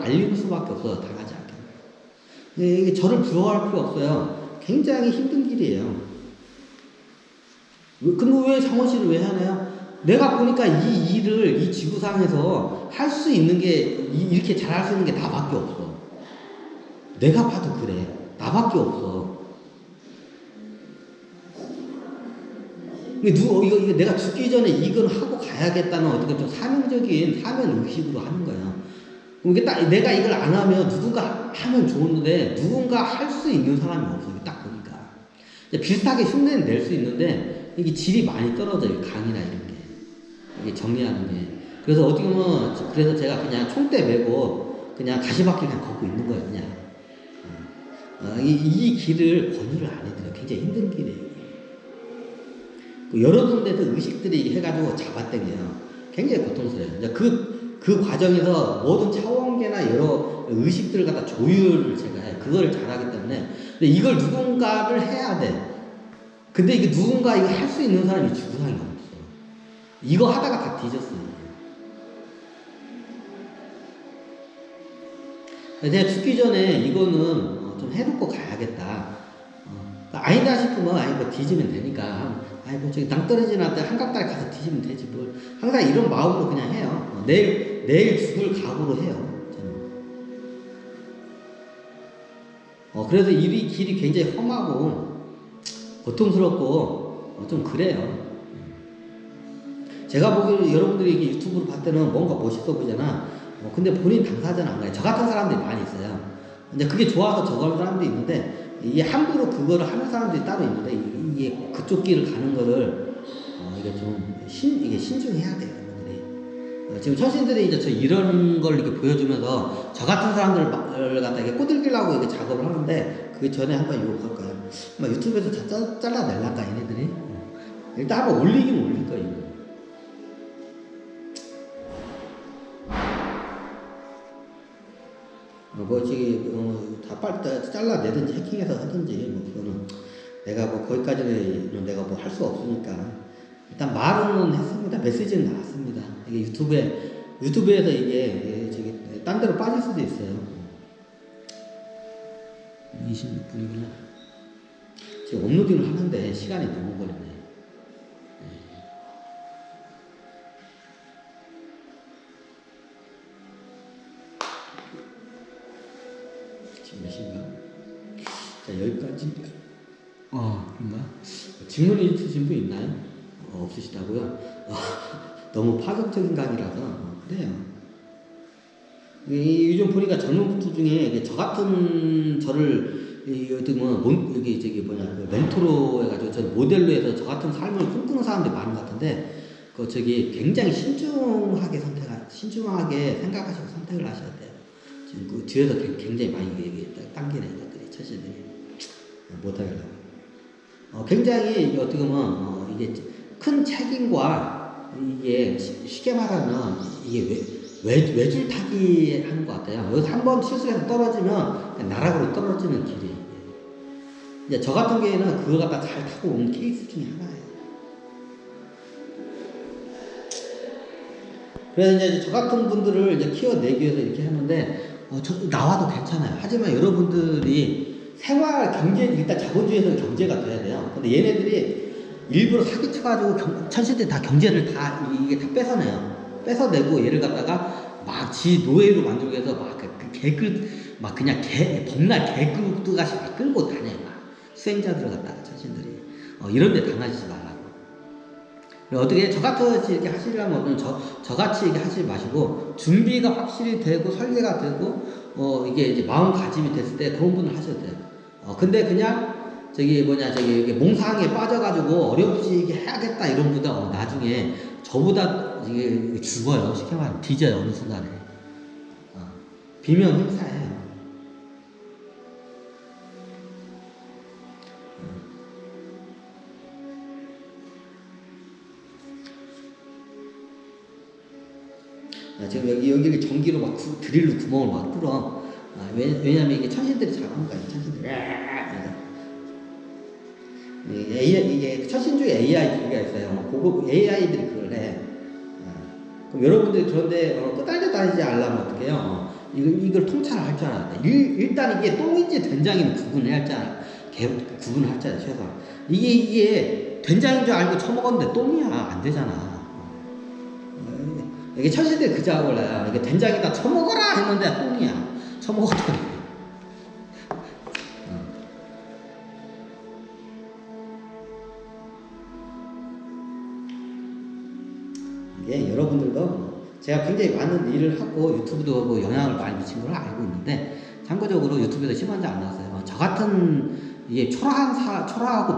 알릴 수밖에 없어요. 당하지 않게. 이게 저를 부러워할 필요 없어요. 굉장히 힘든 길이에요. 그럼 왜 상원씨를 왜 하나요? 내가 보니까 이 일을 이 지구상에서 할 수 있는 게 이렇게 잘할 수 있는 게 나밖에 없어. 내가 봐도 그래. 나밖에 없어. 이거 내가 죽기 전에 이건 하고 가야겠다는 어떻게 좀 사명적인 사명 의식으로 하는 거야. 이게 딱 내가 이걸 안 하면 누군가 하면 좋은데 누군가 할 수 있는 사람이 없어. 딱 보니까 비슷하게 흉내는 낼 수 있는데 이게 질이 많이 떨어져요. 강의나 이런 게 이게 정리하는 게. 그래서 어떻게 보면 그래서 제가 그냥 총대 메고 그냥 가시밭길 그냥 걷고 있는 거예요. 그냥 이 길을 권유를 안 해드려요. 굉장히 힘든 길이에요. 여러 군데서 의식들이 해가지고 잡아당겨요. 굉장히 고통스러워요. 그 과정에서 모든 차원계나 여러 의식들을 갖다 조율을 제가 해요. 그걸 잘하기 때문에. 근데 이걸 누군가를 해야 돼. 근데 이게 누군가 이거 할 수 있는 사람이 지구상에 없어. 이거 하다가 다 뒤졌어요. 내가 죽기 전에 이거는 좀 해놓고 가야겠다. 아니다 싶으면 뭐 뒤지면 되니까. 뭐 저기 낭떠러지 나한테 한강가에 가서 뒤지면 되지 뭘. 항상 이런 마음으로 그냥 해요. 내일 죽을 각오로 해요. 저는. 그래서 이 길이 굉장히 험하고 고통스럽고 좀 그래요. 제가 보기에는 여러분들이 유튜브로 봤을 때는 뭔가 멋있어 보이잖아. 근데 본인 당사자는 안 가요. 저 같은 사람들이 많이 있어요. 근데 그게 좋아서 저거 하는 사람도 있는데 이게 함부로 그거를 하는 사람들이 따로 있는데 이게 그쪽 길을 가는 거를 이게 좀 이게 신중해야 돼요. 여러분들이. 지금 천신들이 이제 저 이런 걸 이렇게 보여주면서 저 같은 사람들을 갖다 이렇게 꼬들기려고 이렇게 작업을 하는데 그 전에 한번 이거 볼까요? 유튜브에서 잘라낼랄까 얘네들이? 일단 한번 올리긴 올릴 거예요. 다 빨리 잘라내든지 해킹해서 하든지 그거는 내가 거기까지는 내가 할 수 없으니까 일단 말은 했습니다. 메시지는 나왔습니다. 이게 유튜브에서 이게 딴 데로 빠질 수도 있어요. 26분이구나. 지금 업로딩을 하는데 시간이 너무 걸리네. 지금 몇 시인가? 자, 여기까지. 그런가? 질문이 있으신 분 있나요? 없으시다고요? 너무 파격적인 강의라서 그래요. 요즘 보니까 젊은 분들 중에 저 같은 저를 여기 멘토로 해가지고 저 모델로 해서 저 같은 삶을 꿈꾸는 사람들이 많은 것 같은데 굉장히 신중하게 생각하시고 선택을 하셔야 돼요. 지금 그 뒤에서 굉장히 많이 당기는 것들이 처신들이 못하겠다고. 굉장히 어떻게 보면 이게 큰 책임과 이게 쉽게 말하면 이게 외줄타기 하는 것 같아요. 여기서 한번 실수해서 떨어지면 나락으로 떨어지는 길이. 이제 저 같은 경우에는 그걸 갖다 잘 타고 온 케이스 중에 하나예요. 그래서 이제 저 같은 분들을 이제 키워내기 위해서 이렇게 하는데 나와도 괜찮아요. 하지만 여러분들이 생활 경제 일단 자본주의에서는 경제가 돼야 돼요. 근데 얘네들이 일부러 사기쳐가지고 천신들 다 경제를 이게 다 뺏어내고 얘를 갖다가 막 지 노예로 만들기 위해서 그냥 복날 개그같이 막 끌고 다녀요. 수행자들을 갖다가 천신들이 이런 데 당하지 말라고. 어떻게 저같이 이렇게 하시려면 저같이 이렇게 하지 마시고 준비가 확실히 되고 설계가 되고 이게 이제 마음가짐이 됐을 때 그런 분을 하셔도 돼요. 근데 그냥 이게 몽상에 빠져가지고 어렵지 해야겠다 이런 분들 나중에 저보다 이게 죽어요. 쉽게 말하면 뒤져요. 어느 순간에. 비명 행사예요. 지금 여기를 전기로 막 드릴로 구멍을 막 뚫어. 왜냐면 이게 천신들이 잘하는 거예요. 천신들이. 이게 천신주의 AI가 있어요. 고급 AI들이 그걸 해. 그럼 여러분들이 그런데 끄달려 다니지 않으려면 어떡해요? 이걸 통찰을 할 줄 알아야 돼. 일단 이게 똥인지 된장인지 구분해야 할 줄 알아. 구분을 할 줄 알아, 최소한. 이게 된장인 줄 알고 처먹었는데 똥이야. 안 되잖아. 이게 천신들 그 작업을 해요. 이게 된장에다 처먹어라 했는데 똥이야. 처먹었더니. 이게 여러분들도 제가 굉장히 많은 일을 하고 유튜브도 하고 영향을 많이 미친 걸 알고 있는데, 참고적으로 유튜브에서 심한 지 안 나왔어요. 저 같은 이게 초라하고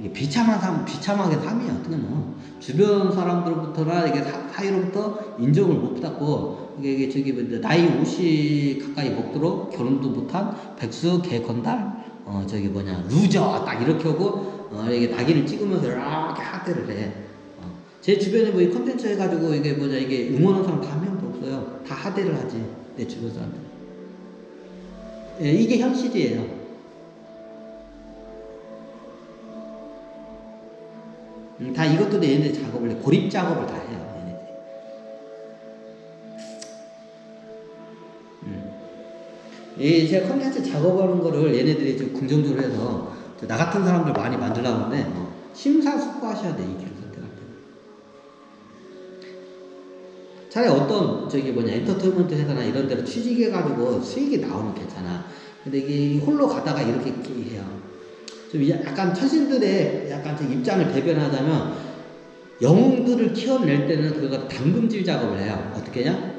이게 비참하게 삶이에요. 어떻게 보면 주변 사람들부터나 이게 사이로부터 인정을 못 받고, 이게 저기 나이 50 가까이 먹도록 결혼도 못한 백수 개건달 루저 딱 이렇게 하고 이게 낙인을 찍으면서 이렇게 학대를 해. 제 주변에 뭐 이 컨텐츠 해가지고 이게 응원하는 사람 다 한 명도 없어요. 다 하대를 하지, 내 주변 사람들. 예, 이게 현실이에요. 다 이것도 얘네들 작업을 해. 고립 작업을 다 해요, 얘네들이. 제가 컨텐츠 작업하는 거를 얘네들이 좀 긍정적으로 해서 나 같은 사람들 많이 만들려고 하는데, 심사숙고하셔야 돼, 이 길을 선택할 때. 차라리 어떤 엔터테인먼트 회사나 이런 데로 취직해가지고 수익이 나오면 괜찮아. 근데 이게 홀로 가다가 이렇게 해요. 좀 약간 처신들의 약간 입장을 대변하자면, 영웅들을 키워낼 때는 그거 담금질 작업을 해요. 어떻게 하냐?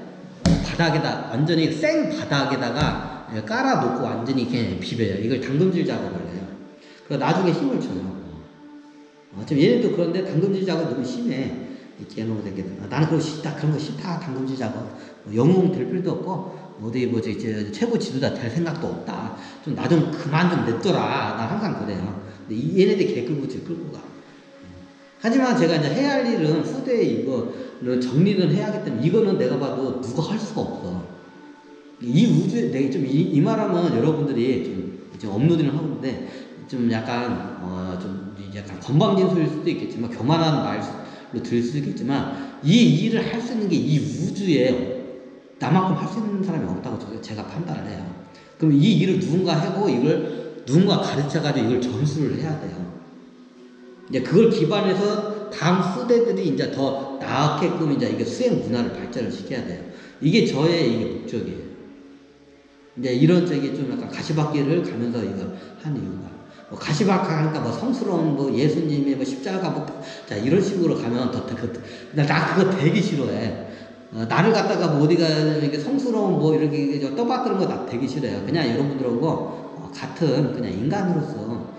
바닥에다 완전히 생 바닥에다가 깔아놓고 완전히 그냥 비벼요. 이걸 담금질 작업을 해요. 그래서 나중에 힘을 줘요. 지금 얘네도 그런데 담금질 작업 너무 심해. 이렇게 해놓은 새끼들. 나는 그런 거 싫다. 담금질 작업. 영웅 될 필요도 없고, 최고 지도자 될 생각도 없다. 나 좀 그만 좀 냅둬라. 나 항상 그래요. 근데 얘네들 개끌부지 끌고 가. 하지만 제가 이제 해야 할 일은 후대에 이거를 정리를 해야 하기 때문에, 이거는 내가 봐도 누가 할 수가 없어. 이 우주에, 내가 이 말하면 여러분들이 좀 업로드를 하고 있는데, 좀 약간 건방진 소리일 수도 있겠지만, 교만한 말로 들릴 수도 있겠지만, 이 일을 할 수 있는 게 이 우주에 나만큼 할 수 있는 사람이 없다고 제가 판단을 해요. 그럼 이 일을 누군가 하고, 이걸 누군가 가르쳐가지고 이걸 전수를 해야 돼요. 이제 그걸 기반해서 다음 후대들이 이제 더 나았게끔 이게 수행 문화를 발전을 시켜야 돼요. 이게 저의 목적이에요. 이제 이런 좀 약간 가시밭길을 가면서 이걸 한 이유가, 가시밭길 하니까 성스러운 예수님의 십자가 이런 식으로 가면 나 그거 되게 싫어해. 나를 갖다가 어디가 이렇게 성스러운 이렇게 떠받드는 거 나 되게 싫어요. 그냥 여러분들하고 같은 그냥 인간으로서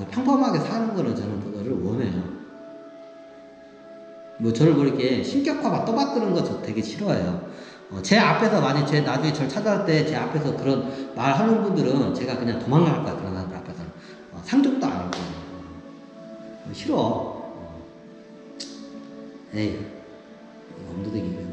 평범하게 사는 거는 저는 그거를 원해요. 저를 이렇게 신격화 떠받드는 거 저 되게 싫어해요. 제 앞에서 만약 나중에 저를 찾아올 때 제 앞에서 그런 말 하는 분들은 제가 그냥 도망갈 거야. 그런 사람들 앞에서 상종도 안 할 거예요. 싫어. 에이, 엄두대기.